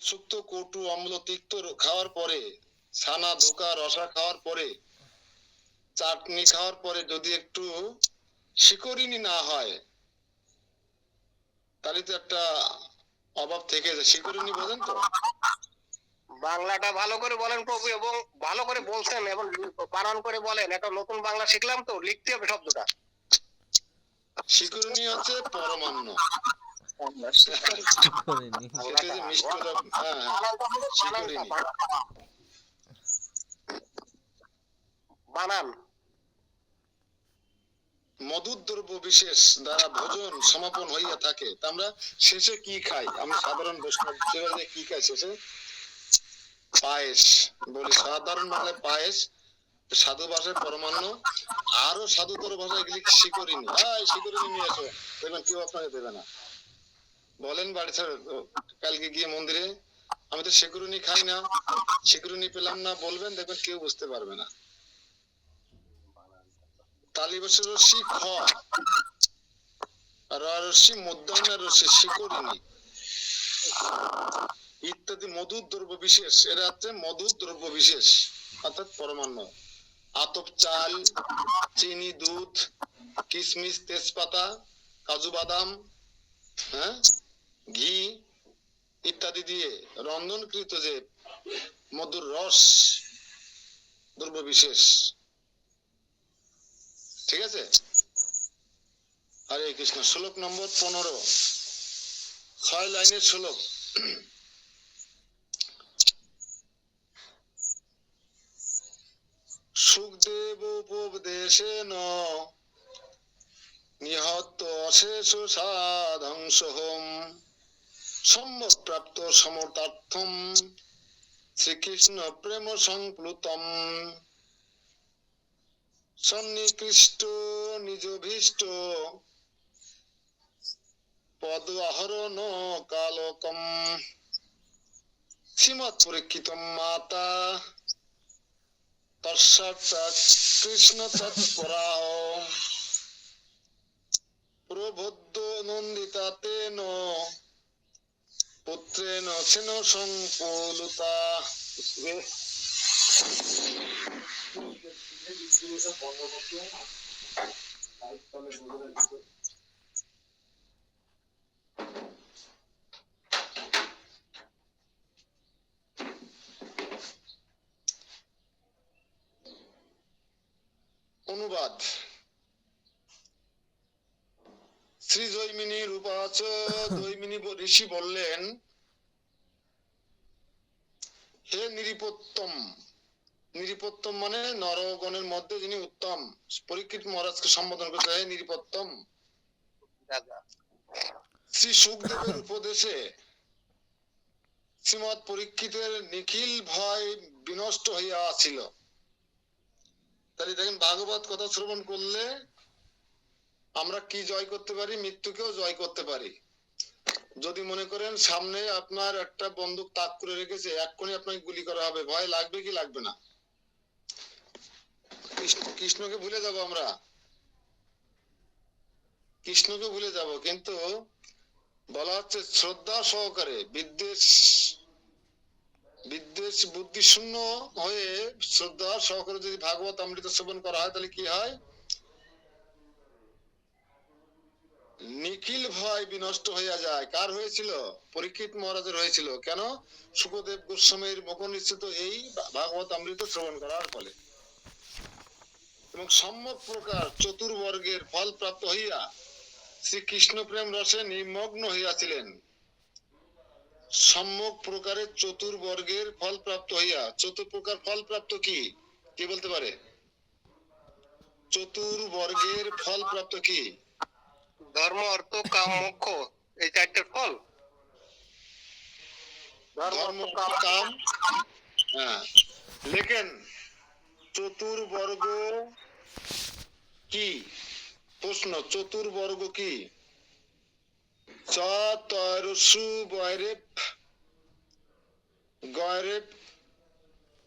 শুক্তো কটু অম্ল তিক্ত খাওয়ার পরে, ছানা ধোকা রসা খাওয়ার পরে, চাটনি খাওয়ার পরে যদি একটু শিকরিনি না হয়, তাহলে তো একটা অভাব থেকে যায়। শিকরিনি বোঝেন তো? বাংলাটা ভালো করে বলেন প্রভু, এবং ভালো করে বলছেন এবং বানান করে বলেন। একটা নতুন বাংলা শিখলাম তো, লিখতে হবে শব্দটা। শিকরিনি হচ্ছে পরমান্ন। করিনি। সেটা যে মিষ্টতা, হ্যাঁ হ্যাঁ, শিকরিনি। বানান মধুর দ্রব্য বিশেষ দ্বারা ভোজন সমাপন হইয়া থাকে। তা আমরা শেষে কি খাই? আমি সাধারণ বৈষ্ণব হিসেবে কি খাই শেষে? পায়েস বলি, সাধারণ বাংলায় পায়েস, সাধু ভাষায় পরমান্ন, আরো সাধুতর ভাষায় এগুলি শিকরিনি। শিকরিনি নিয়ে এসো, দেখবেন কেউ আপনাকে দেবে না। বলেন বাড়ি ছেড়ে, কালকে গিয়ে মন্দিরে আমি তো শিকরিনি খাই না, শিকরিনি পেলাম না, বলবেন, দেখবেন কেউ বুঝতে পারবে না। তালিবাসের রশ্মি খ, রশ্মি মধ্যাহ্নের রশ্মি শিকরিনি ইত্যাদি মধুর দ্রব্য বিশেষ, এরা হচ্ছে মধুর দ্রব্য বিশেষ, অর্থাৎ পরমান্ন। আতপ চাল, চিনি, দুধ, কিশমিশ, তেজপাতা, কাজু বাদাম, হ্যাঁ, ঘি ইত্যাদি দিয়ে রন্ধনকৃত যে মধুর রস দ্রব্য বিশেষ। ঠিক আছে? হরে কৃষ্ণ। শ্লোক নম্বর 15, 6 লাইনের শ্লোক। সুখদেব উপদেশেন নিহত অশেষ সাধংসহম সম্যক প্রাপ্ত সমতার্থম শ্রীকৃষ্ণ প্রেম সংপ্লুতম সন্নিকৃষ্ট নিজভীষ্ট পদ আহরণ কালকম শ্রীমৎ পরীক্ষিতম মাতা তৎসাৎ কৃষ্ণ তৎপরাহ প্রবোদ্ধ নন্দিতা তেন পুত্রেণ সেন সংকুলুতা। অনুবাদ। শ্রী জৈমিনী রূপাচ জৈমিনী ঋষি বললেন, হে নিরিপোত্তম, নিরিপোত্তম মানে নরগণের মধ্যে যিনি উত্তম, পরীক্ষিত মহারাজকে সম্বোধন করতে, হে নিরিপোত্তম, শ্রী সুখদেবের উপদেশে শ্রীমৎ পরীক্ষিতের নিখিল ভয় বিনষ্ট হইয়া ছিল। তাহলে দেখেন, ভাগবত কথা শ্রবণ করলে আমরা কি জয় করতে পারি? মৃত্যুকেও জয় করতে পারি। যদি মনে করেন সামনে আপনার একটা বন্দুক তাক করে রেখেছে, এক্ষুনি আপনাকে গুলি করা হবে, ভয় লাগবে কি লাগবে না? কৃষ্ণকে ভুলে যাব আমরা, কৃষ্ণকে ভুলে যাব, কিন্তু বলা হচ্ছে শ্রদ্ধা সহকারে, বিদ্বেষ বিদ্বেষ বুদ্ধি শূন্য হয়ে শ্রদ্ধা সহকারে যদি ভাগবত অমৃত সেবন করা হয়, তাহলে কি হয়? নিখিল ভয় বিনষ্ট হইয়া যায়। কার হয়েছিল? পরীক্ষিত মহারাজের হয়েছিল। কেন? সুখদেব গোস্বামীর মুখ নিশ্চিত এই ভাগবত অমৃত শ্রবণ করার ফলে। এবং সম্যক প্রকার চতুর্বর্গের ফল প্রাপ্ত হইয়া শ্রীকৃষ্ণ প্রেম রসে নিমগ্ন হইয়াছিলেন। সম্যক প্রকারের চতুর্বর্গের ফল প্রাপ্ত হইয়া, চতুর্প্রকার ফল প্রাপ্ত কি? কি বলতে পারে? চতুর্বর্গের ফল প্রাপ্ত কি? ধর্ম, অর্থ, কাম, মোক্ষ, এই চারটে ফল। ধর্ম, কাম, হ্যাঁ, লেখেন চতুর্বর্গ কি? প্রশ্ন, চতুর্বর্গ কি? চ তরসু বয়রেপ গয়রেপ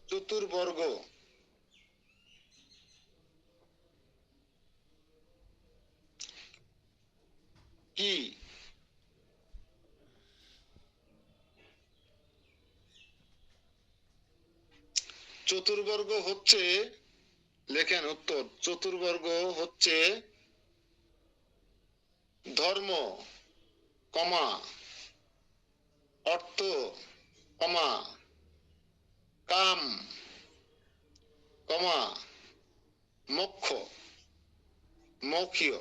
চতুর্বর্গ কি? চতুর্বর্গ হচ্ছে, লেখেন উত্তর, চতুর্বর্গ হচ্ছে ধর্ম, কমা অর্থ, কমা কাম, কমা মোক্ষ, মৌখিয়,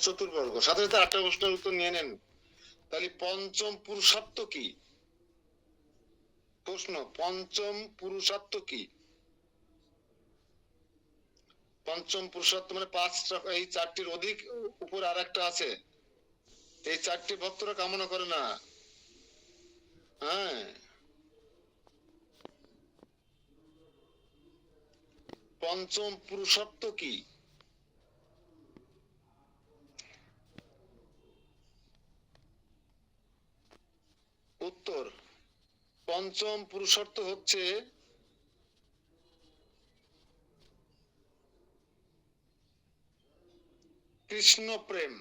চতুর্বর্গ। সাথে সাথে 8টা প্রশ্নের উত্তর নিয়ে নেন। তাহলে পঞ্চম পুরুষার্থ কি? প্রশ্ন, পঞ্চম পুরুষার্থ কি? পঞ্চম পুরুষার্থ মানে 5টা, এই 4টির অধিক উপর আর একটা আছে, এই 4টি ভক্তরা কামনা করে না। হ্যাঁ, পঞ্চম পুরুষার্থ কি? উত্তর, পঞ্চম পুরুষার্থ হচ্ছে কৃষ্ণ প্রেম।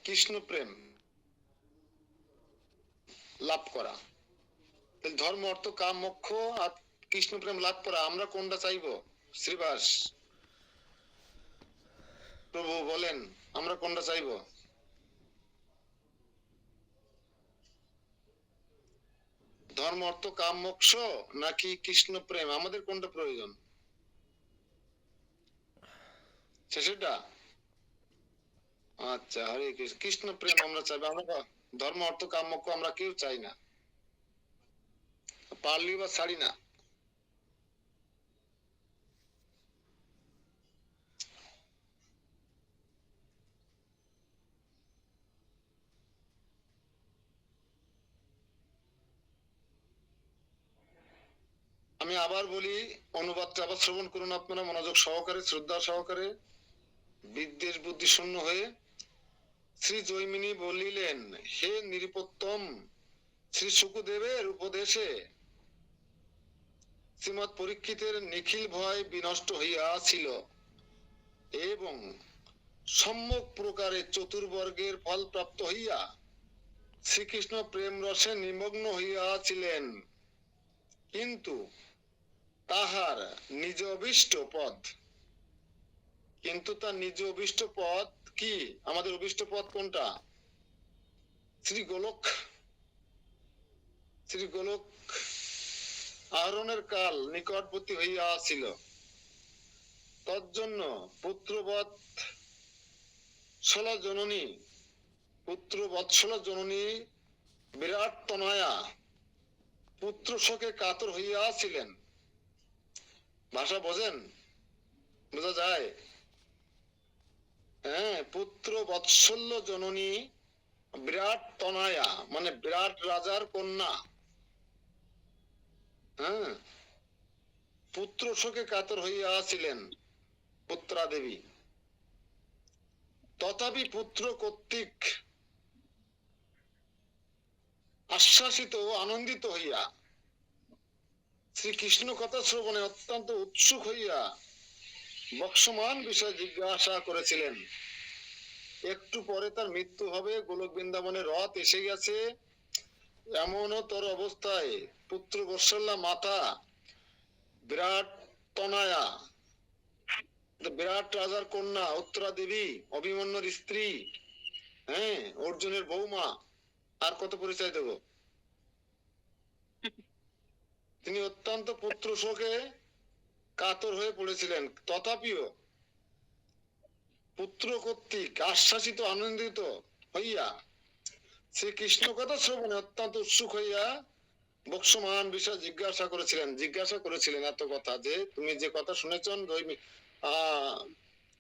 কৃষ্ণ প্রেম লাভ করা। ধর্ম, অর্থ, কাম, মোক্ষ আর কৃষ্ণ প্রেম লাভ করা, আমরা কোনটা চাইবো? শ্রীবাস প্রভু বলেন, আমরা কোনটা চাইবো? ধর্ম, অর্থ, কাম, মোক্ষ নাকি কৃষ্ণ প্রেম? আমাদের কোনটা প্রয়োজন? সেটা, আচ্ছা, হরে কৃষ্ণ। কৃষ্ণ প্রেম আমরা চাইবো। আমরা ধর্ম, অর্থ, কাম, মোক্ষ আমরা কেউ চাই না, পারলি বা ছাড়ি না। আমি আবার বলি, অনুবাদটা আবার শ্রবণ করুন আপনারা মনোযোগ সহকারে, শ্রদ্ধা সহকারে, বিদ্বেষ বুদ্ধি শূন্য হয়ে। শ্রী জৈমিনী বলিলেন, হে নিরুপোত্তম, শ্রী শুকদেবের উপদেশে শ্রীমৎ পরীক্ষিতের নিখিল ভয় বিনষ্ট হইয়াছিল এবং সম্যক প্রকারে চতুর্বর্গের ফল প্রাপ্ত হইয়া শ্রীকৃষ্ণ প্রেম রসে নিমগ্ন হইয়াছিলেন, কিন্তু তাহার নিজ অভিষ্ট পদ, কিন্তু তার নিজ অভিষ্ট পদ কি? আমাদের অভিষ্ট পদ কোনটা? শ্রী গোলক, শ্রী গোলক আহরণের কাল নিকটবর্তী হইয়াছিল। তজ্জন্য পুত্রবৎ জননী, পুত্র বৎসল জননী বিরাট তনয়া পুত্র শোকে কাতর হইয়াছিলেন। ভাষা বোঝেন? বোঝা যায়? হ্যাঁ, পুত্র বৎসল্য জননী বিরাট তনয়া মানে বিরাট রাজার কন্যা। হ্যাঁ, পুত্র শোকে কাতর হইয়াছিলেন পুত্রা দেবী। তথাপি পুত্র কর্তৃক আশ্বাসিত ও আনন্দিত হইয়া শ্রীকৃষ্ণ কথা শ্রবণে অত্যন্ত উৎসুক হইয়া বক্সমান বিষয় জিজ্ঞাসা করেছিলেন। একটু পরে তার মৃত্যু হবে, গোলক বৃন্দাবনে রথ এসে গেছে, এমনও তোর অবস্থায় পুত্র বৎসল্যা মাতা বিরাট তনয়া, বিরাট রাজার কন্যা উত্তরা দেবী, অভিমন্যুর স্ত্রী, হ্যাঁ, অর্জুনের বৌমা, আর কত পরিচয় দেব? তিনি অত্যন্ত পুত্র শোকে কাতর হয়ে পড়েছিলেন। তথাপিও পুত্র কর্তৃক আশ্বাসিত আনন্দিত হইয়া শ্রীকৃষ্ণ কথা শ্রবণে অত্যন্ত উৎসুক হইয়া বক্সমান বিষয় জিজ্ঞাসা করেছিলেন এত কথা, যে তুমি যে কথা শুনেছ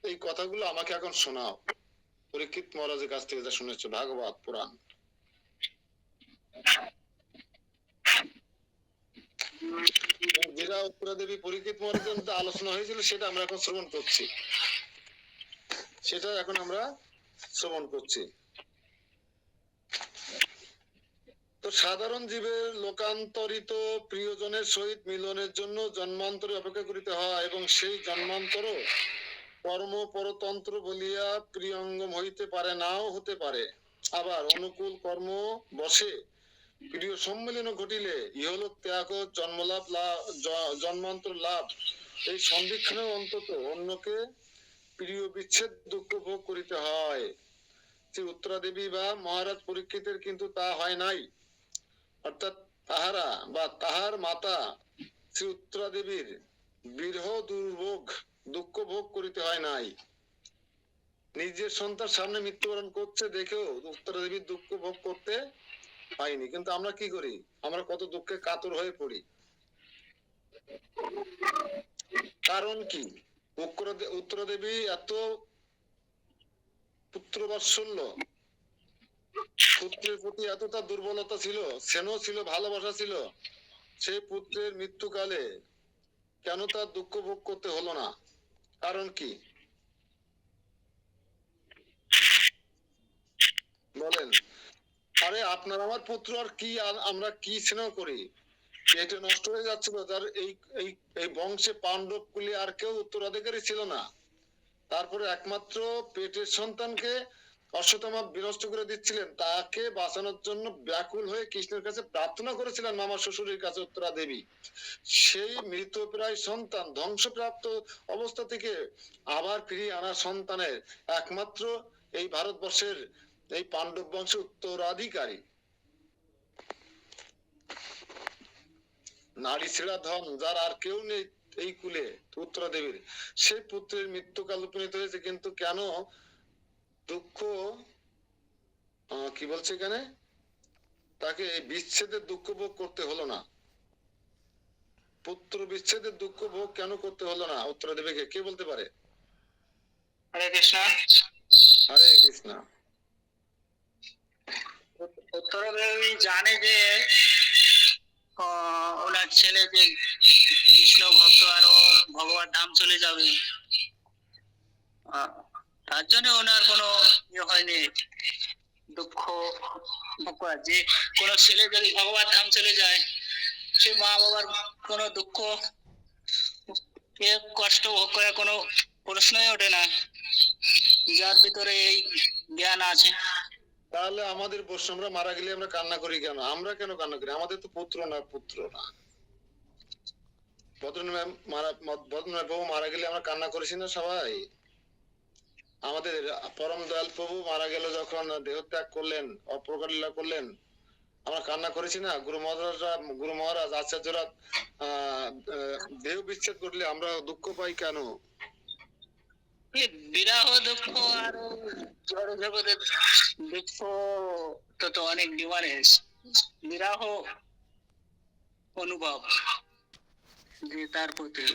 এই কথাগুলো আমাকে এখন শোনাও। পরীক্ষিত মহারাজের কাছ থেকে যা শুনেছ ভাগবত পুরাণ। যেটা উত্তরা দেবী পরীক্ষিত মহারাজের মধ্যে আলোচনা হয়েছিল সেটা আমরা এখন শ্রবণ করছি, সেটা এখন আমরা শ্রবণ করছি। তো সাধারণ জীবের লোকান্তরিত প্রিয়জনের সহিত মিলনের জন্য জন্মান্তরে অপেক্ষা করিতে হয়, এবং সেই জন্মান্তর কর্ম পরতন্ত্র বলিয়া প্রিয়ঙ্গম হইতে পারে, নাও হতে পারে। আবার অনুকূল কর্ম বসে প্রিয় সম্মিলন ঘটিলে ইহলোক ত্যাগ ও জন্মান্তর লাভ, এই সন্ধিক্ষণে অন্তত অন্যকে প্রিয় বিচ্ছেদ দুঃখ ভোগ করিতে হয়। শ্রী উত্তরা দেবী বা মহারাজ পরীক্ষিতের কিন্তু তা হয় নাই। অর্থাৎ তাহারা বা তাহার মাতা শ্রী উত্তরা দেবীর বিরহ দুর্ভোগ দুঃখ ভোগ করিতে হয় নাই। নিজের সন্তান সামনে মৃত্যুবরণ করছে দেখেও উত্তরা দেবীর দুঃখ ভোগ করতে হয়নি। কিন্তু আমরা কি করি? আমরা কত দুঃখে কাতর হয়ে পড়ি। কারণ কি? উত্তরা দেবী এত পুত্র বাৎসল্য, পুত্রের প্রতি এতটা দুর্বলতা ছিল, স্নেহ ছিল, ভালোবাসা ছিল, সেই পুত্রের মৃত্যুকালে কেন তার দুঃখ ভোগ করতে হলো না? কারণ কি বলেন? আরে আপনার আমার পুত্র আর কি, আমরা কি স্নেহ করি? পেটে নষ্ট হয়ে যাচ্ছিল তার, এই এই এই বংশে পাণ্ডব কুলে আর কেউ উত্তরাধিকারী ছিল না। তারপরে একমাত্র পেটের সন্তানকে অশ্বত্থামা বিনষ্ট করে দিচ্ছিলেন, তাকে বাঁচানোর জন্য ব্যাকুল হয়ে কৃষ্ণের কাছে প্রার্থনা করেছিলেন মামা শ্বশুরের কাছে উত্তরা দেবী। সেই মৃতপ্রায় সন্তান ধ্বংসপ্রাপ্ত অবস্থা থেকে আবার ফিরিয়ে আনা সন্তানের একমাত্র এই ভারতবর্ষের এই পাণ্ডব বংশের উত্তরাধিকারী, নারী ছেড়া ধন যার আর কেউ নেই এই কুলে উত্তরা দেবীর, সেই পুত্রের মৃত্যুকাল উপনীত হয়েছে। কিন্তু কেন দুঃখ, কি বলছে এখানে, তাকে বিচ্ছেদের দুঃখ ভোগ করতে হলো না? পুত্র বিচ্ছেদের দুঃখ ভোগ কেন করতে হলো না উত্তরা দেবীকে? কে বলতে পারে? হরে কৃষ্ণ। হরে কৃষ্ণ। উত্তরা দেবী জানে যে ওনার ছেলে যে কৃষ্ণ ভক্ত আরো ভগবান ধাম চলে যাবে, তার জন্য ওনার কোনো ইয়ে হয়নি দুঃখ ভোগ করা। যে কোনো ছেলে যদি ভগবান ধাম চলে যায়, সে মা বাবার কোনো দুঃখ কষ্ট ভোগ করার কোনো প্রশ্নই ওঠে না, যার ভিতরে এই জ্ঞান আছে। তাহলে আমাদের বৈষ্ণবরা মারা গেলে আমরা কান্না করি কেন? আমরা কেন কান্না করি? আমাদের তো পুত্র না। ভদ্রনাথ প্রভু মারা গেলে আমরা কান্না করেছি না সবাই? আমাদের পরম দয়াল প্রভু মারা গেল, যখন দেহত্যাগ করলেন, অপ্রকার লীলা করলেন, আমরা কান্না করেছি না? গুরু মহারাজ আচার্যরা দেহ বিচ্ছেদ করলে আমরা দুঃখ পাই কেন? বিরাহ দুঃখ আর জড় জগতের দুঃখ তো অনেক ডিফারেন্স। বিরাহ অনুভব যে তার প্রতি,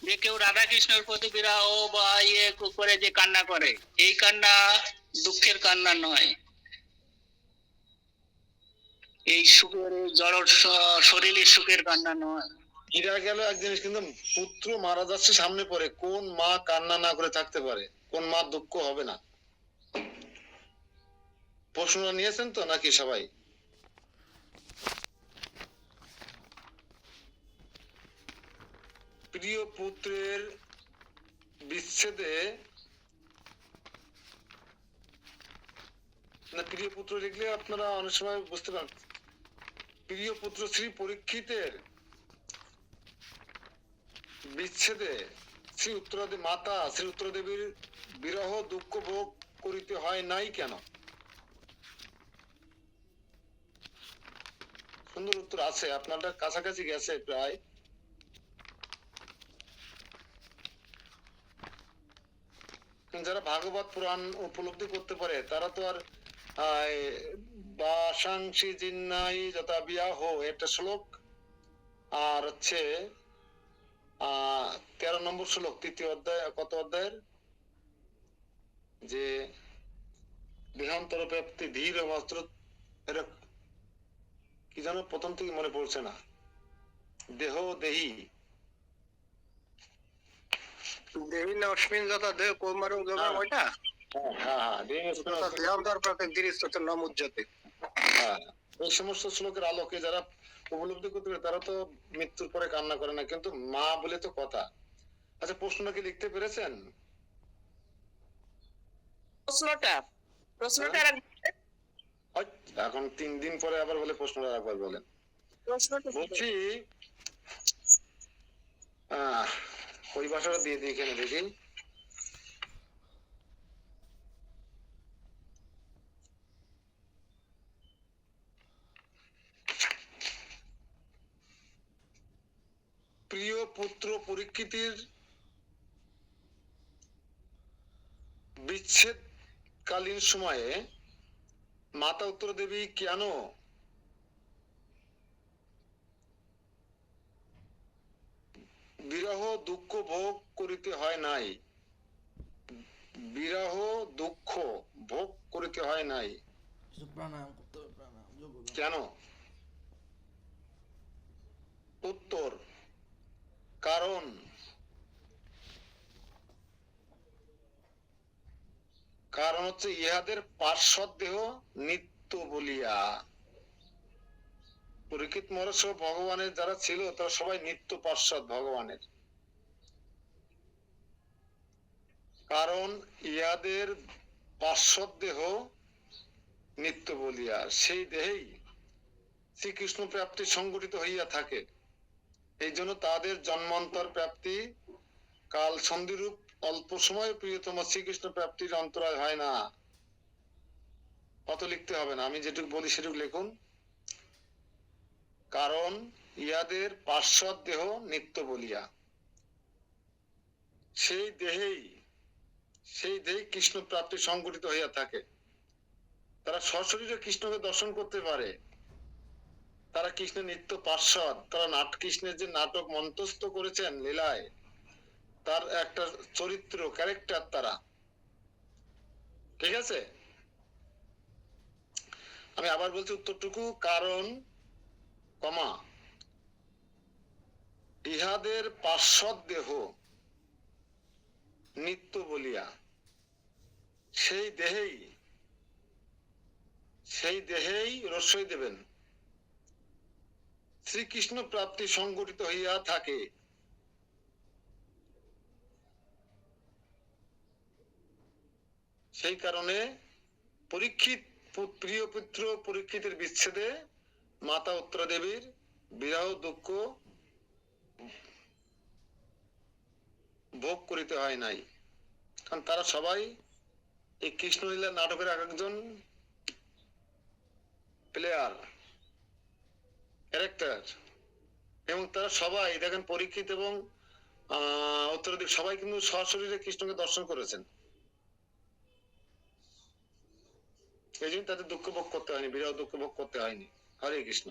যে কেউ রাধা কৃষ্ণের প্রতি বিরাহ বা ইয়ে করে যে কান্না করে, এই কান্না দুঃখের কান্না নয়, এই সুখের জড় শরীরের সুখের কান্না নয়। এরা গেল এক জিনিস, কিন্তু পুত্র মারা যাচ্ছে সামনে পড়ে, কোন মা কান্না না করে থাকতে পারে? কোন মা দুঃখ হবে না? প্রশ্নটা নিয়েছেন তো নাকি সবাই? প্রিয় পুত্রের বিচ্ছেদে, না প্রিয় পুত্র লিখলে আপনারা অনেক সময় বুঝতে পারেন, প্রিয় পুত্র শ্রী পরীক্ষিতের বিচ্ছেদে শ্রী মাতা শ্রী উত্তরা দেবীর বিরহ দুঃখ ভোগ করিতে হয় নাই কেন? সুন্দর উত্তর আছে, আপনারটা কাছাকাছি গেছে প্রায়। যারা ভাগবত পুরাণ উপলব্ধি করতে পারে তারা তো আর বাসাংশি জিন্নাই যথা বিয়াহ একটা শ্লোক, আর হচ্ছে 13 নম্বর শ্লোক, তৃতীয় অধ্যায়, কত অধ্যায়ের, যে দেহান্তর ব্যাপ্তি ধীর মাত্র, এটা কি জানো প্রথম থেকে মনে পড়ছে না, দেহ দেহি দেবী না অশ্বিন যথা দেহ কৌমারং যোগম, ওইটা? হ্যাঁ, দেহান্তর প্রতি দৃঢ় নাম উজ্জ্বতে। এই সমস্ত শ্লোকের আলোকে যারা উপলব্ধি করতে পারে তারা তো মৃত্যুর পরে কান্না করে না। কিন্তু মা বলে তো কথা, আচ্ছা, প্রশ্নটা কি লিখতে পেরেছেন? প্রশ্নটা প্রশ্নটা হ্যাঁ? ওই, এখন 3 দিন পরে আবার বলে প্রশ্নটা একবার বলেন। প্রশ্নটা বলছি ওই ভাষাটা দিয়ে দিই এখানে, দেখি। প্রিয় পুত্র পরীক্ষিতের বিচ্ছেদকালীন সময়ে মাতা উত্তর দেবী কেন বিরহ দুঃখ ভোগ করিতে হয় নাই? বিরহ দুঃখ ভোগ করিতে হয় নাই প্রাণায়াম করতে হবে, প্রাণায়াম যোগ ব্যায়াম। কেন? উত্তর, কারণ কারণ হচ্ছে ইহাদের পার্শ্বদ দেহ নিত্য বলিয়া। পরীক্ষিত মহারাজ সহ ভগবানের যারা ছিল তারা সবাই নিত্য পার্শ্বদ ভগবানের। কারণ ইহাদের পার্শ্বদ দেহ নিত্য বলিয়া, সেই দেহেই শ্রীকৃষ্ণ প্রাপ্তি সংগঠিত হইয়া থাকে। এই জন্য তাদের জন্মান্তর প্রাপ্তি কাল সন্ধিরূপ অল্প সময় প্রিয়তম শ্রীকৃষ্ণ প্রাপ্তির অন্তরায় হয় না। অত লিখতে হবে না, আমি যেটুকু বলি সেটুকু লিখুন। কারণ ইহাদের পার্শ্বদ দেহ নিত্য বলিয়া, সেই দেহেই কৃষ্ণ প্রাপ্তি সংগঠিত হইয়া থাকে। তারা সশরীরে কৃষ্ণকে দর্শন করতে পারে। তারা কৃষ্ণের নিত্য পার্শ্বদ। তারা কৃষ্ণের যে নাটক মঞ্চস্থ করেছেন লীলায়, তার একটা চরিত্র, ক্যারেক্টার তারা। ঠিক আছে, আমি আবার বলছি উত্তরটুকু। কারণ কমা ইহাদের পার্শ্বদ দেহ নিত্য বলিয়া, সেই দেহেই রস্যই দেবেন শ্রীকৃষ্ণ প্রাপ্তি সংগঠিত হইয়া থাকে। সেই কারণে পরীক্ষিত প্রিয় পুত্র পরীক্ষিতের বিচ্ছেদে মাতা উত্তরা দেবীর বিরহ দুঃখ ভোগ করিতে হয় নাই। কারণ তারা সবাই এই কৃষ্ণলীলা নাটকের এক একজন প্লেয়ার, ক্যারেক্টার। এবং তারা সবাই দেখেন, পরীক্ষিত এবং উত্তরাদেবী সবাই কিন্তু সশরীরে কৃষ্ণকে দর্শন করেছেন। এই জন্য তাদের দুঃখ ভোগ করতে হয়নি, বিরহ দুঃখ ভোগ করতে হয়নি। হরে কৃষ্ণ।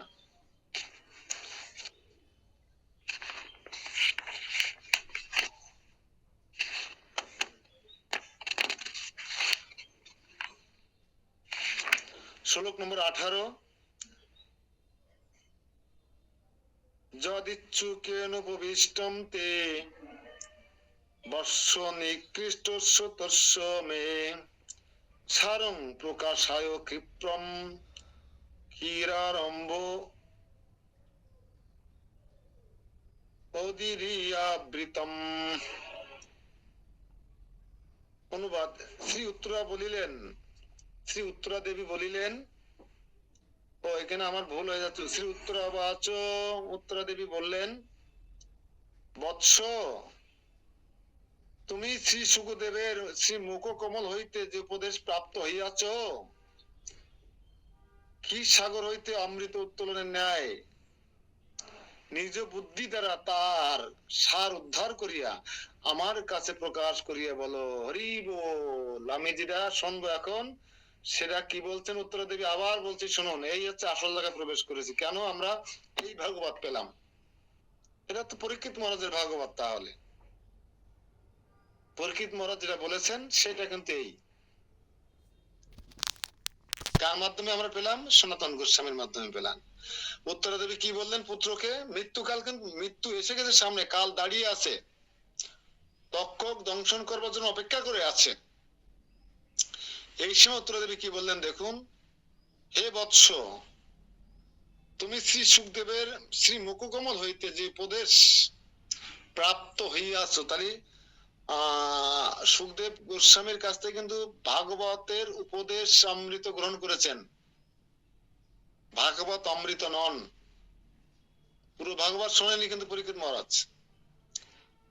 শ্লোক নম্বর 18। যদিচ্ছুকেনোপবিষ্টম তে বর্ষ নিকৃষ্টস্য তস্য মে সারং প্রকাশায় ক্ষিপ্রম ক্ষীরারম্ভ অদিরিয়াবৃতম। অনুবাদ। শ্রী উত্তরা দেবী বলিলেন, ও এখানে আমার ভুল হয়ে যাচ্ছে। শ্রী উত্তরা দেবী বললেন, বৎস, তুমি শ্রী শুকদেবের শ্রী মুখ কমল হইতে যে উপদেশ প্রাপ্ত হইয়াছ, কি সাগর হইতে অমৃত উত্তোলনের ন্যায় নিজ বুদ্ধি দ্বারা তার সার উদ্ধার করিয়া আমার কাছে প্রকাশ করিয়া বলো। হরি বল। আমি যেটা শুনবো এখন সেটা কি বলছেন উত্তরা দেবী, আবার বলছি শুনুন। এই হচ্ছে আসল জায়গায় প্রবেশ করেছি। কেন আমরা এই ভাগবত পেলাম? এটা তো পরীক্ষিত মহারাজের ভাগবত। তাহলে পরীক্ষিত মহারাজ যেটা বলেছেন সেটা কিন্তু এই, কার মাধ্যমে আমরা পেলাম? সনাতন গোস্বামীর মাধ্যমে পেলাম। উত্তরা দেবী কি বললেন পুত্রকে? মৃত্যুকাল, কিন্তু মৃত্যু এসে গেছে সামনে, কাল দাঁড়িয়ে আছে, তক্ষক দংশন করবার জন্য অপেক্ষা করে আছে। এই সময় উত্তরা দেবী কি বললেন দেখুন, হে বৎস, তুমি শ্রী সুখদেবের শ্রী মুখকমল হইতে যে উপদেশ প্রাপ্ত হইয়াছ, তাহলে সুখদেব গোস্বামীর কাছ থেকে কিন্তু ভাগবতের উপদেশ অমৃত গ্রহণ করেছেন, ভাগবত অমৃত নন। পুরো ভাগবত শোনেনি কিন্তু পরীক্ষিত মহারাজ,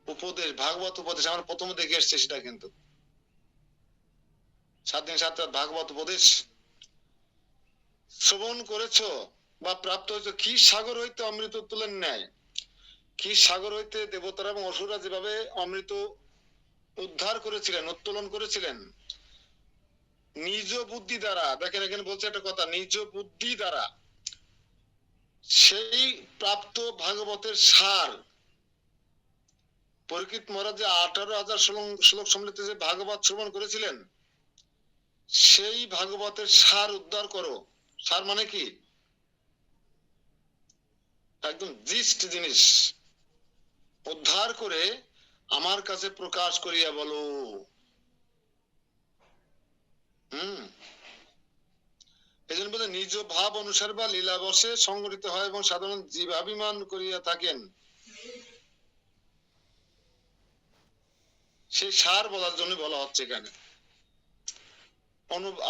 উপদেশ, ভাগবত উপদেশ আমরা প্রথমে দেখে এসছে, সেটা কিন্তু 7 দিন 7 রাত ভাগবত উপদেশ শ্রবণ করেছ বা প্রাপ্ত হয়েছে। কি সাগর হইতে অমৃত তুলেন নেয়, কি সাগর হইতে দেবতারা এবং অসুররা যেভাবে অমৃত উদ্ধার করেছিলেন, উত্তোলন করেছিলেন নিজ বুদ্ধি দ্বারা। দেখেন এখানে বলছে একটা কথা, নিজ বুদ্ধি দ্বারা সেই প্রাপ্ত ভাগবতের সার। পরীক্ষিত মহারাজ যে 18,000 শ্লোক সম্মিলিত যে ভাগবত শ্রবণ করেছিলেন, সেই ভাগবতের সার উদ্ধার করো। সার মানে কি? একদম জিস্ট জিনিস উদ্ধার করে আমার কাছে প্রকাশ করিয়া বলো। এই জন্য বলে নিজ ভাব অনুসার বা লীলাবশে সংগঠিত হয় এবং সাধারণ জীবাভিমান করিয়া থাকেন, সেই সার বলার জন্য বলা হচ্ছে এখানে।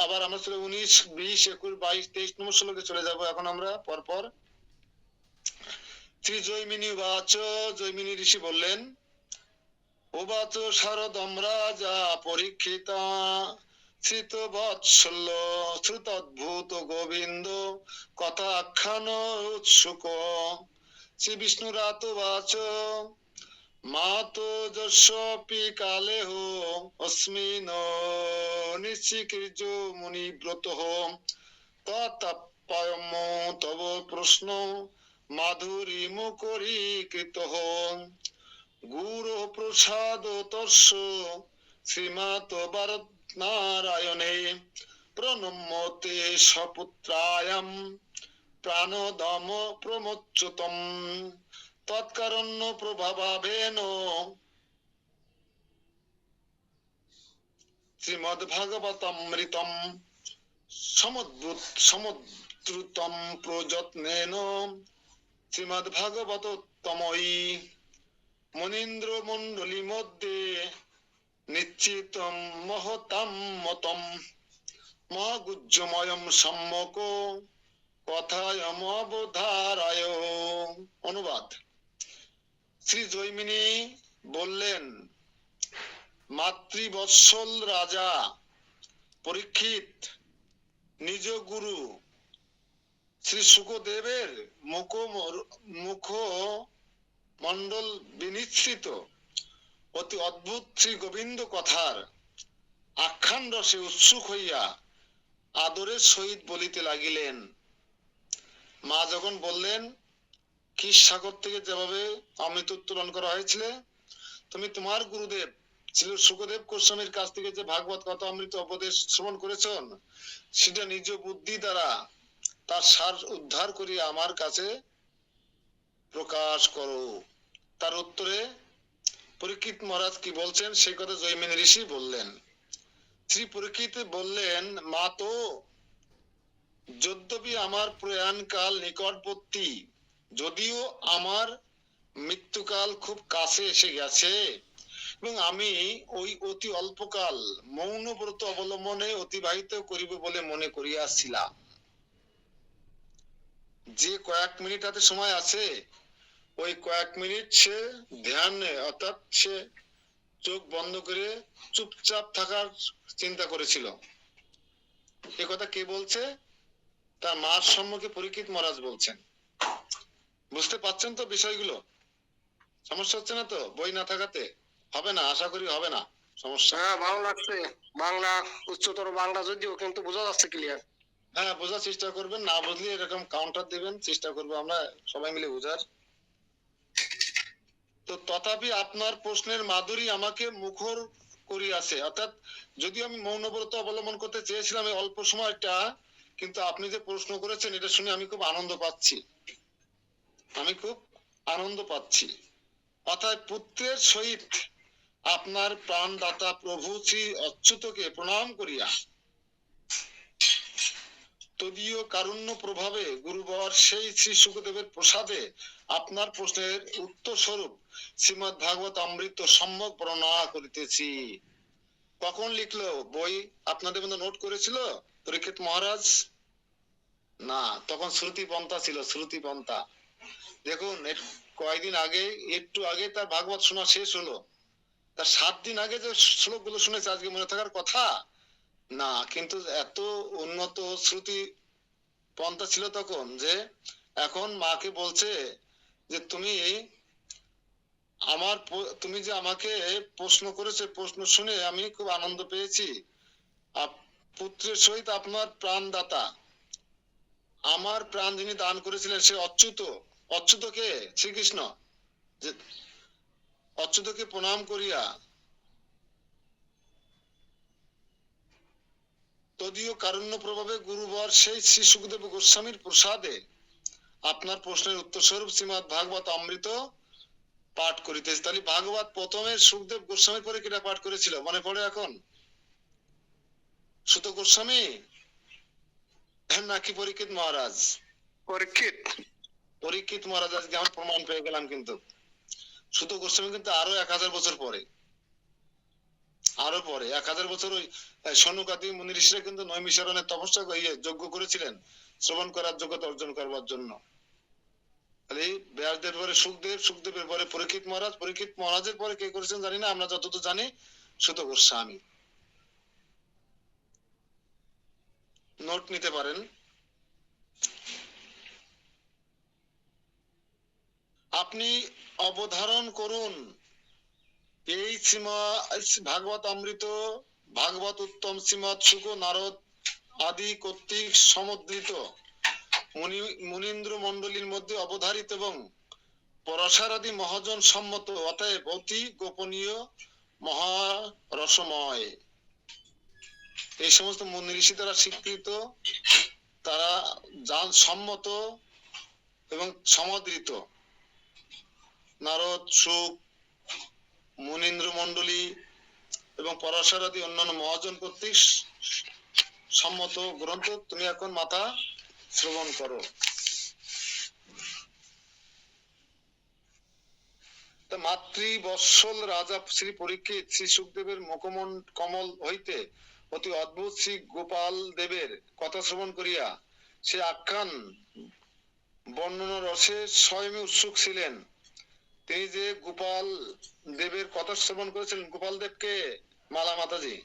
আবার আমরা 19, 20, 21, 22, 23 নম্বর শ্লোকে চলে যাব এখন আমরা পরপর। শ্রী জৈমিনী উবাচ, জৈমিনী ঋষি বললেন, উবাচ শারদম রাজা পরীক্ষিতা শ্রিত বৎসল্য শ্রুতদ্ভুত গোবিন্দ কথা আখ্যান উৎসুক। শ্রী বিষ্ণুরাত উবাচ, মাতো যস্যপি কালেহ অস্মিন নিশ্চিকৃজ মুনিব্রতঃ তৎপ্যয়ম তব প্রশ্ন মাধুরী মুকরীকৃতঃ। গুরু প্রসাদ তস্য শ্রীমাত ভারত নারায়ণে প্রণম্যতে সপুত্রায়াম প্রাণদম প্রমোচ্যতম তৎকারণ্য প্রভাবেন শ্রীমদ ভাগবতমৃতম সমুদ্রুতম প্রযত্নেন শ্রীমদ ভাগবতোত্তময়ী মুনীন্দ্র মণ্ডলী মধ্যে নিশ্চিতম মহতাম মতম মহাগুজ্জময়ম সম্যক কথায়ম অবধারায়। অনুবাদ। শ্রী জৈমিনী বললেন, মাতৃবৎসল রাজা পরীক্ষিত নিজ গুরু শ্রী শুকদেবের মুখ মন্ডল বিনিশ্রিত অতি অদ্ভুত শ্রী গোবিন্দ কথার আখ্যান রসে উৎসুক হইয়া আদরের সহিত বলিতে লাগিলেন। মা যখন বললেন, ক্ষীর সাগর থেকে যেভাবে অমৃত উত্তোলন করা হয়েছিল, তুমি তোমার গুরুদেব ছিল শুকদেব গোস্বামীর কাছ থেকে যে ভাগবত কথা অমৃত উপদেশ শ্রবণ করেছেন, সেটা নিজ বুদ্ধি দ্বারা তার সার উদ্ধার করিয়া আমার কাছে প্রকাশ করো। তার উত্তরে পরীক্ষিত মহারাজ কি বলছেন সেই কথা জৈমিনী ঋষি বললেন। শ্রী পরীক্ষিত বললেন, মা তো যদ্যপি আমার প্রয়াণ কাল নিকটবর্তী, যদিও আমার মৃত্যুকাল খুব কাছে এসে গেছে এবং আমি ওই অতি অল্পকাল মৌন ব্রত অবলম্বনে অতিবাহিত করিব বলে মনে করিয়াছিলাম। যে কয়েক মিনিট হাতে সময় আছে, ওই কয়েক মিনিট সে ধ্যান অর্থাৎ সে চোখ বন্ধ করে চুপচাপ থাকার চিন্তা করেছিল। এ কথা কে বলছে? তার মার সম্মুখে পরীক্ষিত মহারাজ বলছেন। বুঝতে পারছেন তো বিষয়গুলো? সমস্যা হচ্ছে না তো? বই না থাকাতে হবে না, আশা করি হবে না সমস্যা। হ্যাঁ, ভালো লাগছে। বাংলা উচ্চতর বাংলা যদিও, কিন্তু বোঝা যাচ্ছে ক্লিয়ার। হ্যাঁ, বোঝার চেষ্টা করবেন, না বুঝলে এরকম কাউন্টার দিবেন, চেষ্টা করবো আমরা সবাই মিলে বোঝার। তো তথাপি আপনার প্রশ্নের মাধুরী আমাকে মুখর করিয়াছে, অর্থাৎ যদিও আমি মৌনব্রত অবলম্বন করতে চেয়েছিলাম এই অল্প সময়টা, কিন্তু আপনি যে প্রশ্ন করেছেন এটা শুনে আমি খুব আনন্দ পাচ্ছি, আমি খুব আনন্দ পাচ্ছি। অর্থাৎ পুত্রের সহিত আপনার প্রাণদাতা প্রভু শ্রী অচ্যুতকে প্রণাম করিয়া তদীয় কারুণ্য প্রভাবে গুরুবর সেই শ্রী সুখদেবের প্রসাদে আপনার প্রশ্নের উত্তর স্বরূপ শ্রীমদ্ ভাগবত অমৃত সম্যক বর্ণনা করিতেছি। কখন লিখলো বই? আপনাদের মধ্যে নোট করেছিল পরীক্ষিত মহারাজ? না, তখন শ্রুতি পন্থা ছিল, শ্রুতি পন্থা। দেখুন কয়েকদিন আগে, একটু আগে তার ভাগবত শোনা শেষ হলো, তার 7 দিন আগে যে শ্লোকগুলো শুনেছে আজকে মনে থাকার কথা না। কিন্তু এত উন্নত শ্রুতি পন্থা ছিল তখন যে এখন মাকে বলছে যে তুমি তুমি যে আমাকে প্রশ্ন করেছে, প্রশ্ন শুনে আমি খুব আনন্দ পেয়েছি। পুত্রের সহিত আপনার প্রাণদাতা, আমার প্রাণ যিনি দান করেছিলেন সে অচ্যুত। অচ্যুত কে? শ্রীকৃষ্ণ। যে অচ্যুতকে প্রণাম করিয়া তদীয় কারুণ্য প্রভাবে গুরুবর সেই শ্রী সুখদেব গোস্বামীর প্রসাদে আপনার প্রশ্নের উত্তর স্বরূপ শ্রীমৎ ভাগবত অমৃত পাঠ করিতেছে। তাহলে ভাগবত প্রথমে সুখদেব গোস্বামীর পরে কিটা পাঠ করেছিল মনে পড়ে এখন? সুত গোস্বামী নাকি পরীক্ষিত মহারাজ? পরীক্ষিত। পরীক্ষিত মহারাজ। আজকে আমার প্রমাণ পেয়ে গেলাম। কিন্তু সুত গোস্বামী কিন্তু আরো 1000 বছর পরে, আরো পরে 1000 বছর ওই সনুকাদি মুনি ঋষিরা কিন্তু নৈমিষারণ্যে তপস্যা যজ্ঞ করেছিলেন শ্রবণ করার যোগ্যতা অর্জন করবার জন্য। তাহলে ব্যাসদেব পরে সুখদেব, সুখদেবের পরে পরীক্ষিত মহারাজ, পরীক্ষিত মহারাজের পরে কে করেছেন জানি না, আমরা যতদূর জানি সুত গোস্বামী। নোট নিতে পারেন। আপনি অবধারণ করুন, এই ভাগবত অমৃত, ভাগবত উত্তম শ্রীমৎ শুক নারদ আদি কর্তৃক সমুদ্রিত মুনীন্দ্র মন্ডলীর মধ্যে অবধারিত এবং পরশারাদি মহাজন সম্মত, অতএব অতি গোপনীয় মহারসময়। এই সমস্ত মুনি ঋষি দ্বারা স্বীকৃত, তারা সম্মত এবং সমাদৃত নারদ, শুক, মুনীন্দ্র মন্ডলী এবং পরাশরাদি অন্যান্য মহাজন কর্তৃক সম্মত গ্রন্থ তুমি এখন মাথা শ্রবণ করো। মাতৃবৎসল রাজা শ্রী পরীক্ষিত শ্রী সুখদেবের কমল হইতে অতি অদ্ভুত শ্রী গোপাল দেবের কথা শ্রবণ করিয়া সে আখ্যান বর্ণনা রসে স্বয়ং উৎসুক ছিলেন। তিনি যে গোপাল দেবের কথা শ্রবণ করেছিলেন, গোপাল দেবকে মালা মাতাজি,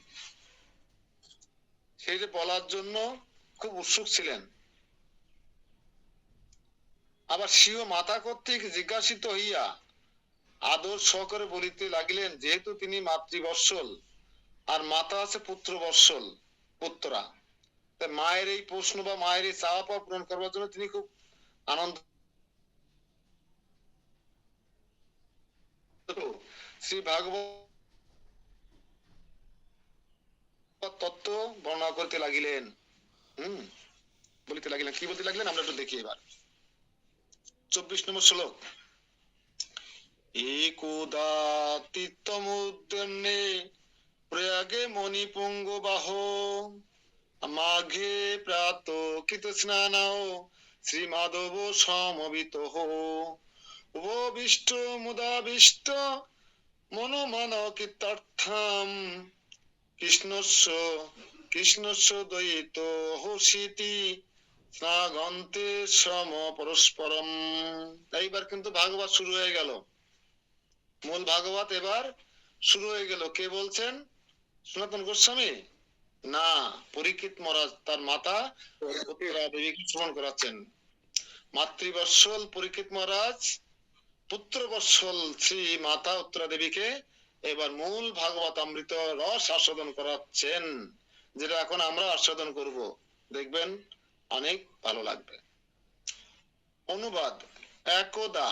সেই যে বলার জন্য খুব উৎসুক ছিলেন। আবার স্বীয় মাতা কর্তৃক জিজ্ঞাসিত হইয়া আদর সহকারে বলিতে লাগিলেন, যেহেতু তিনি মাতৃবৎসল আর মাতা আছে পুত্র বৎসল, পুত্রা, তাই মায়ের এই প্রশ্ন বা মায়ের এই চাওয়া পাওয়া পূরণ করবার জন্য তিনি খুব আনন্দ শ্রী ভাগবত তত্ত্ব বর্ণনা করতে লাগিলেন। বলিতে লাগিলেন। কি বলতে লাগলেন আমরা একটু দেখি এবার। 24 নম্বর শ্লোক। একদা তীর্থমুদ্যন্নে প্রয়াগে মণিপুঙ্গ বাহ মাঘে প্রাত কৃত স্নানাও শ্রী মাধব সমবিত উপবিষ্ট মুদাবিষ্ট মনোমান কীর্তার্থম কৃষ্ণস্য দ্বৈত হসিতি স্নাগন্তে সম পরস্পরম। এইবার কিন্তু ভাগবত শুরু হয়ে গেল, মূল ভাগবত এবার শুরু হয়ে গেল। কে বলছেন? সনাতন গোস্বামী না, পরীক্ষিত মহারাজ তার মাতা উত্তরা দেবীকে শ্রবণ করাচ্ছেন। মাতৃবৎসল পরীক্ষিত মহারাজ পুত্র বৎসল শ্রী মাতা উত্তরা দেবীকে এবার মূল ভাগবত অমৃত রস আস্বাদন করাচ্ছেন, যেটা এখন আমরা আস্বাদন করব। দেখবেন অনেক ভালো লাগবে। অনুবাদ। একদা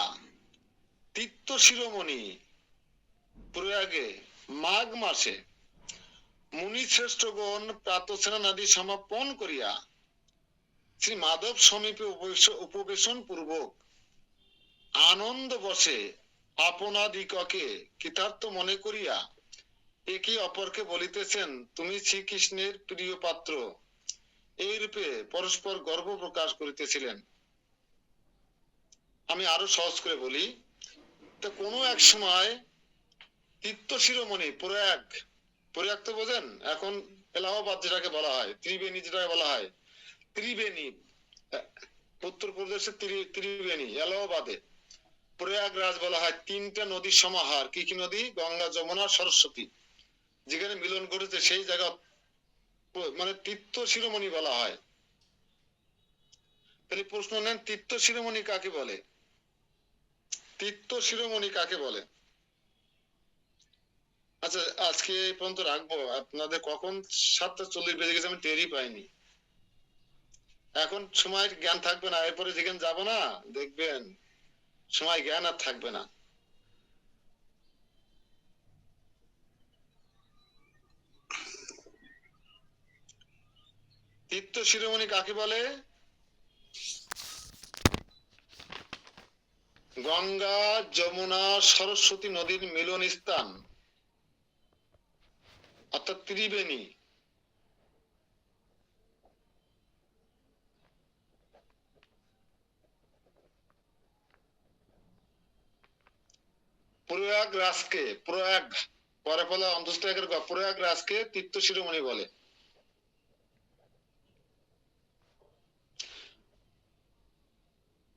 তীর্থ শিরোমণি প্রয়াগে মাঘ মাসে মুনি শ্রেষ্ঠগণ প্রাতঃস্নান আদি সমাপন করিয়া শ্রী মাধব সমীপে উপবেশন পূর্বক আনন্দ বসে আপনাদিগকে কৃতার্থ মনে করিয়া একে অপরকে বলিতেছেন, তুমি শ্রীকৃষ্ণের প্রিয় পাত্র, এই রূপে পরস্পর গর্ব প্রকাশ করিতেছিলেন। আমি আরো সহজ করে বলি, তো কোনো এক সময় তীর্থ শিরোমণি প্রয়াগ, প্রয়াগ তো বোঝেন, এখন এলাহাবাদ যেটাকে বলা হয়, ত্রিবেণী যেটাকে বলা হয়, ত্রিবেণী উত্তরপ্রদেশের ত্রিবেণী এলাহাবাদে প্রয়াগরাজ বলা হয় তিনটা নদীর সমাহার। কি কি নদী? গঙ্গা, যমুনা, সরস্বতী, যেখানে মিলন ঘটেছে সেই জায়গা মানে তীর্থ শিরোমণি বলা হয়। তাহলে প্রশ্ন নেন, তীর্থ শিরোমণি কাকে বলে? তীর্থ শিরোমণি কাকে বলে? আচ্ছা, আজকে এই পর্যন্ত রাখবো। আপনাদের কখন 7:40 বেজে গেছে আমি টেরই পাইনি। এখন সময়ের জ্ঞান থাকবে না, এরপরে যেখানে যাবো না দেখবেন সময় জ্ঞান আর থাকবে না। তীর্থ শিরোমণি কাকে বলে? গঙ্গা, যমুনা, সরস্বতী নদীর মিলন স্থান, অর্থাৎ ত্রিবেণী। প্রয়াগরাজকে, প্রয়াগ পরে ফলে অন্তঃস্থের প্রয়াগরাজকে তীর্থ শিরোমণি বলে।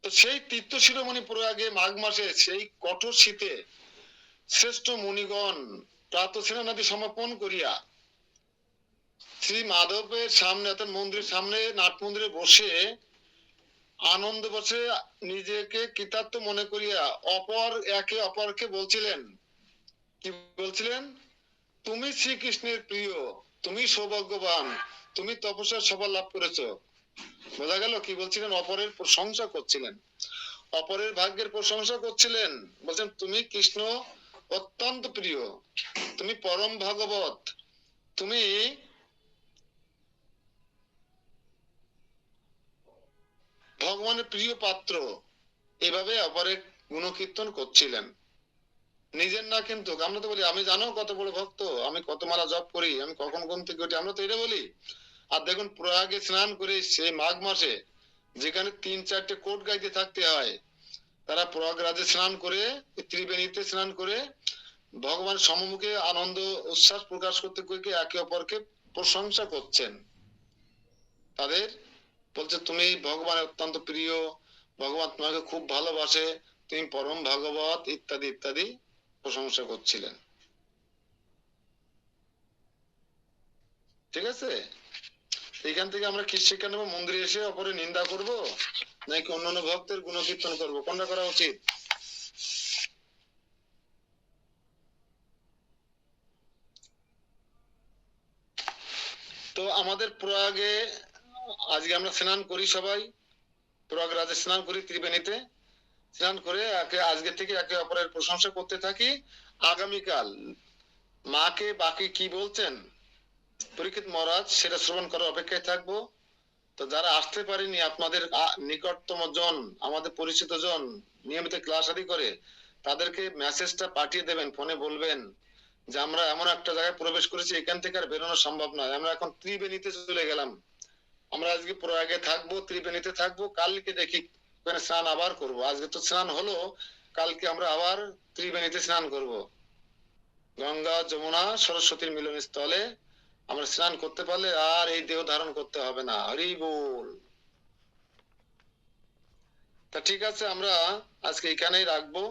তো সেই তীর্থ শিরোমণি প্রয়াগে মাঘ মাসে সেই কঠোর শীতে শ্রেষ্ঠ মুনিগণ প্রাতঃ স্নানাদি সমাপন করিয়া শ্রী মাধবের সামনে অর্থাৎ মন্দিরের সামনে নাট মন্দিরে বসে আনন্দ বসে নিজেকে কৃতার্থ মনে করিয়া একে অপরকে বলছিলেন, কি বলছিলেন? তুমি শ্রীকৃষ্ণের প্রিয়, তুমি সৌভাগ্যবান, তুমি তপস্যার সফল লাভ করেছো। বোঝা গেল কি বলছিলেন? অপরের প্রশংসা করছিলেন, অপরের ভাগ্যের প্রশংসা করছিলেন। বলছেন তুমি কৃষ্ণ অত্যন্ত প্রিয়, তুমি পরম ভাগবত, তুমি ভগবানের প্রিয় পাত্র। এভাবে অপরের গুণকীর্তন করছিলেন, নিজের না কিন্তু। আমরা তো বলি আমি জানো কত বড় ভক্ত, আমি কত মালা জপ করি, আমি কখন ঘুম থেকে উঠি, আমরা তো এটা বলি। আর দেখুন প্রয়াগে স্নান করে সেই মাঘ মাসে যেখানে 3-4টে কোট গাইতে থাকতে হয়, তারা প্রয়াগরাজে স্নান করে, ত্রিবেণীতে স্নান করে ভগবান সম্মুখে আনন্দ উচ্ছ্বাস প্রকাশ করতে গিয়ে একে অপরকে প্রশংসা করছেন। তাদের বলছে তুমি ভগবানের অত্যন্ত প্রিয়, ভগবান তোমাকে খুব ভালোবাসে, তুমি পরম ভাগবত, ইত্যাদি ইত্যাদি প্রশংসা করছিলেন। ঠিক আছে? এখান থেকে আমরা কি শিক্ষা নেবো? মন্দিরে এসে অপরের নিন্দা করব নাকি অন্যান্য ভক্তের গুণকীর্তন করবো? কোনটা করা উচিত? তো আমাদের প্রয়াগে আজকে আমরা স্নান করি, সবাই প্রয়াগরাজে স্নান করি, ত্রিবেণীতে স্নান করে আজকে থেকে একে অপরের প্রশংসা করতে থাকি। আগামীকাল মাকে বাকি কি বলছেন পরীক্ষিত মহারাজ সেটা শ্রবণ করার অপেক্ষায় থাকবো। তো যারা আসতে পারেনি, আপনাদের নিকটতম জন, আমাদের পরিচিত জন নিয়মিত ক্লাস আদি করে, তাদেরকে মেসেজটা পাঠিয়ে দেবেন, ফোনে বলবেন যে আমরা এমন একটা জায়গায় প্রবেশ করেছি, এখান থেকে আর বেরোনো সম্ভব নয়, আমরা এখন ত্রিবেণীতে চলে গেলাম। আমরা আজকে প্রয়াগে থাকবো, ত্রিবেণীতে থাকবো, কালকে দেখি ওখানে স্নান আবার করব। আজকে তো স্নান হলো, কালকে আমরা আবার ত্রিবেণীতে স্নান করব। গঙ্গা, যমুনা, সরস্বতীর মিলন স্থলে আমরা স্নান করতে পারলে আর এই দেহ ধারণ করতে হবে না। হরি বল। তা ঠিক আছে, আমরা আজকে এখানেই রাখবো,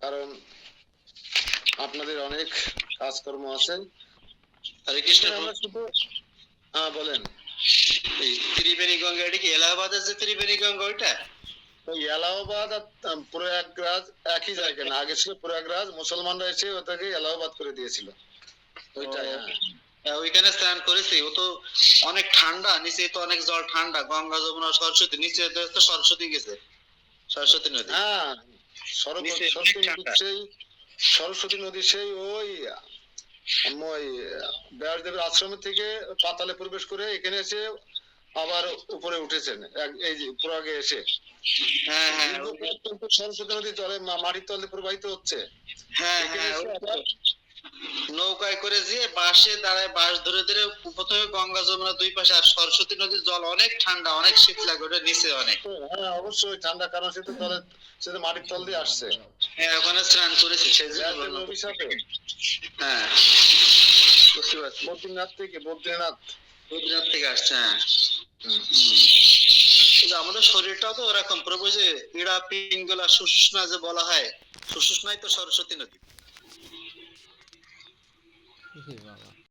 কারণ আপনাদের অনেক কাজকর্ম আছে। হরে কৃষ্ণ। আমরা শুধু হ্যাঁ বলেন। এই ত্রিবেণী গঙ্গা, এটা কি এলাহাবাদের যে ত্রিবেণী গঙ্গা ওইটা? ওই এলাহাবাদ আর প্রয়াগরাজ একই জায়গা না, আগে ছিল প্রয়াগরাজ, মুসলমানরা এসে ওটাকে এলাহাবাদ করে দিয়েছিল। ওইটাই হ্যাঁ। ওইখানে স্নান করেছি, ও তো অনেক ঠান্ডা, নিচে তো অনেক জল ঠান্ডা, গঙ্গা, যমুনা, সরস্বতী, নিচে তো সরস্বতী গেছে, সরস্বতী নদী। হ্যাঁ, নিচে অনেক সরস্বতী নদী ঠান্ডা। সেই, সরস্বতী নদী সেই ওই ব্যাসদেবের আশ্রম থেকে পাতালে প্রবেশ করে এখানে এসে আবার উপরে উঠেছেন এই যে প্রয়াগে এসে। হ্যাঁ হ্যাঁ সরস্বতী নদী জলে মাটির তলে প্রবাহিত হচ্ছে। হ্যাঁ এখানে হ্যাঁ এসে আবার নৌকায় করে যেয়ে বাসে দাঁড়ায়, বাস ধরে ধরে প্রথমে গঙ্গা যমুনা দুই পাশে, আর সরস্বতী নদীর জল অনেক ঠান্ডা, অনেক শীত লাগে, ওটা নিচে অনেক। হ্যাঁ অবশ্যই ঠান্ডা, কারণ সে তো তলে, সে তো মাটির তল দিয়ে আসছে। হ্যাঁ ওখানে স্নান করেছি সেই জন্য রাতের বললাম। অভিশাপে হ্যাঁ বুঝতে পারছি, বদ্রীনাথ থেকে, বদ্রীনাথ। গুজরাট থেকে আসছে। হ্যাঁ কিন্তু আমাদের শরীরটাও তো ওরকম, প্রভু যে পীড়া পিঙ্গলা সুষুষ্ণা যে বলা হয়, সুষুষ্ণাই তো সরস্বতী নদী। এ বাবা